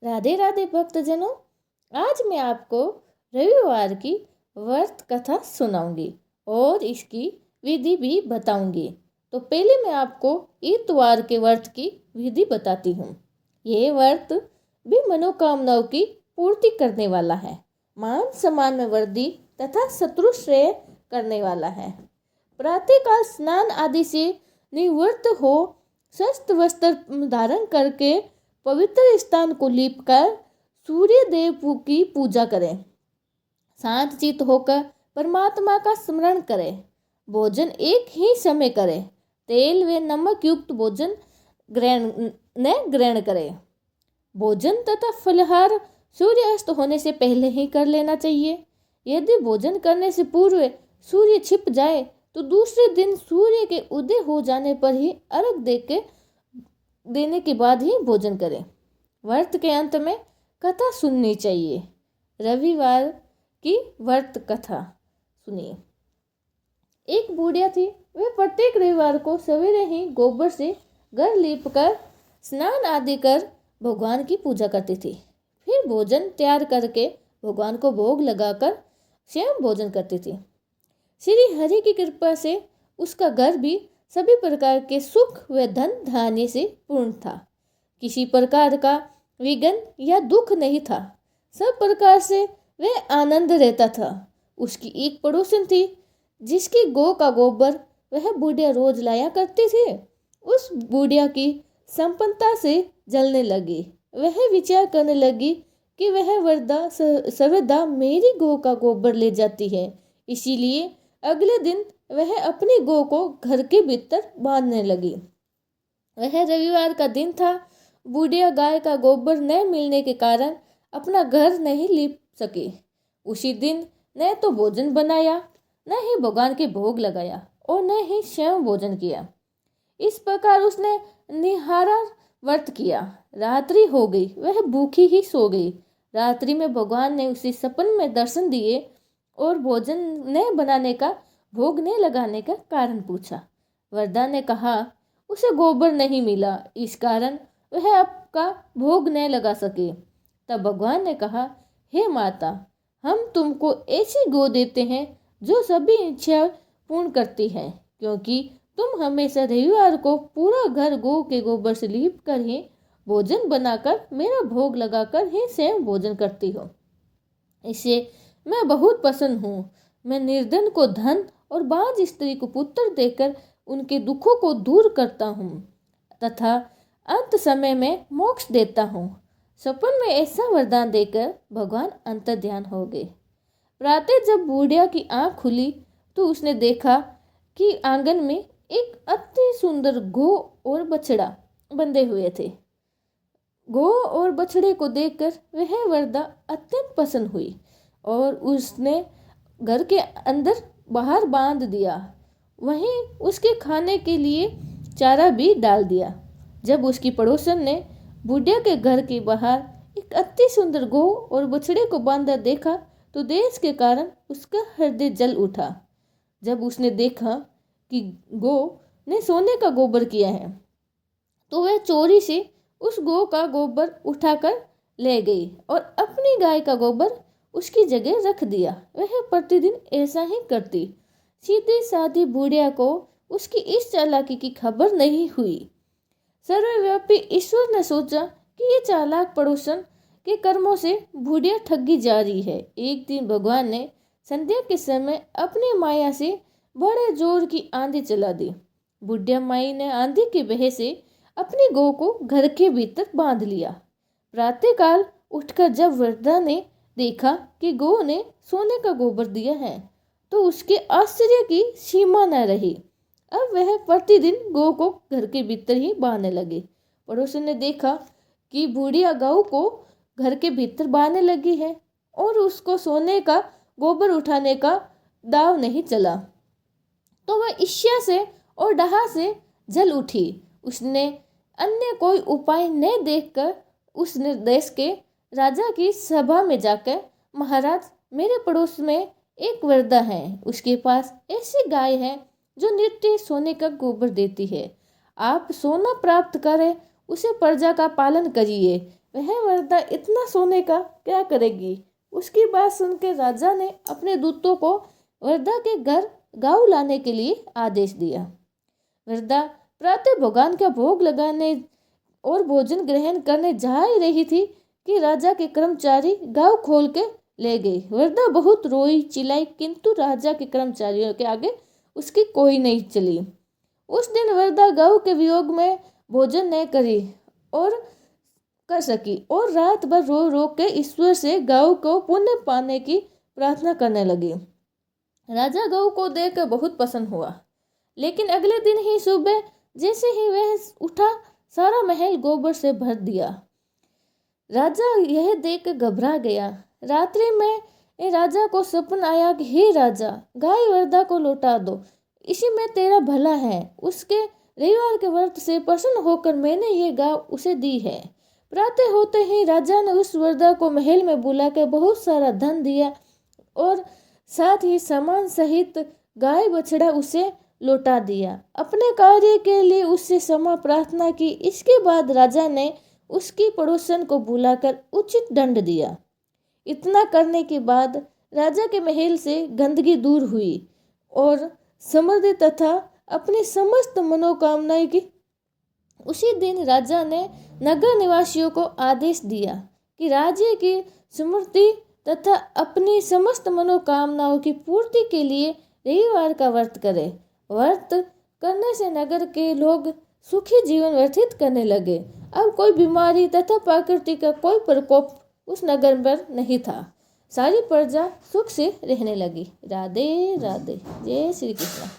राधे राधे भक्तजनों। आज मैं आपको रविवार की व्रत कथा सुनाऊंगी और इसकी विधि भी बताऊंगी। तो पहले मैं आपको इतवार के व्रत की विधि बताती हूँ। ये व्रत भी मनोकामनाओं की पूर्ति करने वाला है, मान सम्मान में वृद्धि तथा शत्रु श्रेय करने वाला है। प्रातःकाल स्नान आदि से निवृत्त हो स्वस्थ वस्त्र धारण करके पवित्र स्थान को लीपकर सूर्य देव की पूजा करें। शांत चित्त होकर परमात्मा का स्मरण करें। भोजन एक ही समय करें। तेल व नमक युक्त भोजन ग्रहण करें। भोजन तथा फलहार सूर्यास्त होने से पहले ही कर लेना चाहिए। यदि भोजन करने से पूर्व सूर्य छिप जाए तो दूसरे दिन सूर्य के उदय हो जाने पर ही अर्घ्य देने के बाद ही भोजन करें। व्रत के अंत में कथा सुननी चाहिए। रविवार की व्रत कथा सुनिए। एक बुढ़िया थी। वे प्रत्येक रविवार को सवेरे ही गोबर से घर लीपकर स्नान आदि कर भगवान की पूजा करती थी। फिर भोजन तैयार करके भगवान को भोग लगाकर स्वयं भोजन करती थी। श्री हरि की कृपा से उसका घर भी सभी प्रकार के सुख व धन धान्य से पूर्ण था। किसी प्रकार का विघ्न या दुख नहीं था। सब प्रकार से वह आनंद रहता था। उसकी एक पड़ोसन थी जिसकी गौ का गोबर वह बुढ़िया रोज लाया करती थी। उस बुढ़िया की संपन्नता से जलने लगी। वह विचार करने लगी कि वह सर्वदा मेरी गौ का गोबर ले जाती है, इसीलिए अगले दिन वह अपनी गौ को घर के भीतर बांधने लगी। वह रविवार का दिन था। बुढ़िया गाय का गोबर न मिलने के कारण अपना घर नहीं लीप सकी। उसी दिन न तो भोजन बनाया, न ही भगवान के भोग लगाया और न ही स्वयं भोजन किया। इस प्रकार उसने निहारा व्रत किया। रात्रि हो गई, वह भूखी ही सो गई। रात्रि में भगवान ने उसे सपन में दर्शन दिए और भोजन न बनाने का, भोग न लगाने का कारण पूछा। वरदा ने कहा उसे गोबर नहीं मिला, इस कारण वह आपका भोग न लगा सके। तब भगवान ने कहा, हे माता, हम तुमको ऐसी गौ देते हैं जो सभी इच्छा पूर्ण करती है, क्योंकि तुम हमेशा रविवार को पूरा घर गौ के गोबर से लीप कर ही भोजन बनाकर मेरा भोग लगाकर ही स्वयं भोजन करती हो। इससे मैं बहुत प्रसन्न हूँ। मैं निर्धन को धन और बाज स्त्री को पुत्र देकर उनके दुखों को दूर करता हूँ तथा अंत समय में मोक्ष देता हूँ। सपन में ऐसा वरदान देकर भगवान अंतर्ध्यान हो गए। प्रातः जब बुढ़िया की आंख खुली तो उसने देखा कि आंगन में एक अति सुंदर गौ और बछड़ा बंधे हुए थे। गौ और बछड़े को देखकर वह वरदा अत्यंत प्रसन्न हुई और उसने घर के अंदर बाहर बांध दिया। वहीं उसके खाने के लिए चारा भी डाल दिया। जब उसकी पड़ोसन ने बुढ़िया के घर के बाहर एक अति सुंदर गौ और बछड़े को बांधा देखा तो देश के कारण उसका हृदय जल उठा। जब उसने देखा कि गौ ने सोने का गोबर किया है तो वह चोरी से उस गौ का गोबर उठाकर ले गई और अपनी गाय का गोबर उसकी जगह रख दिया। वह प्रतिदिन ऐसा ही करती। सीधी साधी बुढ़िया को उसकी इस चालाकी की खबर नहीं हुई। सर्वव्यापी ईश्वर ने सोचा कि ये चालाक पड़ोसन के कर्मों से बुढ़िया ठगी जा रही है। एक दिन भगवान ने संध्या के समय अपनी माया से बड़े जोर की आंधी चला दी। बुढ़िया माई ने आंधी की वजह से अपनी गौ को घर के भीतर बांध लिया। प्रातःकाल उठकर जब वरदा ने देखा कि गौ ने सोने का गोबर दिया है तो उसके आश्चर्य की सीमा न रही। अब वह प्रतिदिन गौ को घर के भीतर ही बांधने लगी। पड़ोसन ने देखा कि बुढ़िया गौ को घर के भीतर बांधने लगी है और उसको सोने का गोबर उठाने का दाव नहीं चला तो वह ईर्ष्या से और डहा से जल उठी। उसने अन्य कोई उपाय न देखकर उस देश के राजा की सभा में जाकर, महाराज, मेरे पड़ोस में एक वरदा है। उसके पास ऐसी गाय है जो नित्य सोने का गोबर देती है। आप सोना प्राप्त करें, उसे प्रजा का पालन करिए। वह वरदा इतना सोने का क्या करेगी। उसकी बात सुनकर राजा ने अपने दूतों को वरदा के घर गाँव लाने के लिए आदेश दिया। वरदा प्रातः भगवान का भोग लगाने और भोजन ग्रहण करने जा ही रही थी कि राजा के कर्मचारी गाँव खोल के ले गई। वरदा बहुत रोई चिल्लाई, किंतु राजा के कर्मचारियों के आगे उसकी कोई नहीं चली। उस दिन वरदा गाँव के वियोग में भोजन न कर सकी और रात भर रो रो के ईश्वर से गाँव को पुण्य पाने की प्रार्थना करने लगी। राजा गाँव को देखकर बहुत प्रसन्न हुआ, लेकिन अगले दिन ही सुबह जैसे ही वह उठा, सारा महल गोबर से भर दिया। राजा यह देख घबरा गया। रात्रि में राजा को सपना आया कि हे राजा, गाय वरदा को लौटा दो, इसी में तेरा भला है। उसके रविवार के व्रत से प्रसन्न होकर मैंने ये गाय उसे दी है। प्रातः होते ही राजा ने उस वरदा को महल में बुलाकर बहुत सारा धन दिया और साथ ही सामान सहित गाय बछड़ा उसे लौटा दिया। अपने कार्य के लिए उससे क्षमा प्रार्थना की। इसके बाद राजा ने उसकी पड़ोसन को बुलाकर उचित दंड दिया। इतना करने के बाद राजा के महल से गंदगी दूर हुई और समृद्धि तथा अपनी समस्त मनोकामनाएं की। उसी दिन राजा ने नगर निवासियों को आदेश दिया कि राज्य की समृद्धि तथा अपनी समस्त मनोकामनाओं की पूर्ति के लिए रविवार का व्रत करें। व्रत करने से नगर के लोग सुखी जीवन व्यतीत करने लगे। अब कोई बीमारी तथा प्रकृति का कोई प्रकोप उस नगर पर नहीं था। सारी प्रजा सुख से रहने लगी। राधे राधे। जय श्री कृष्ण।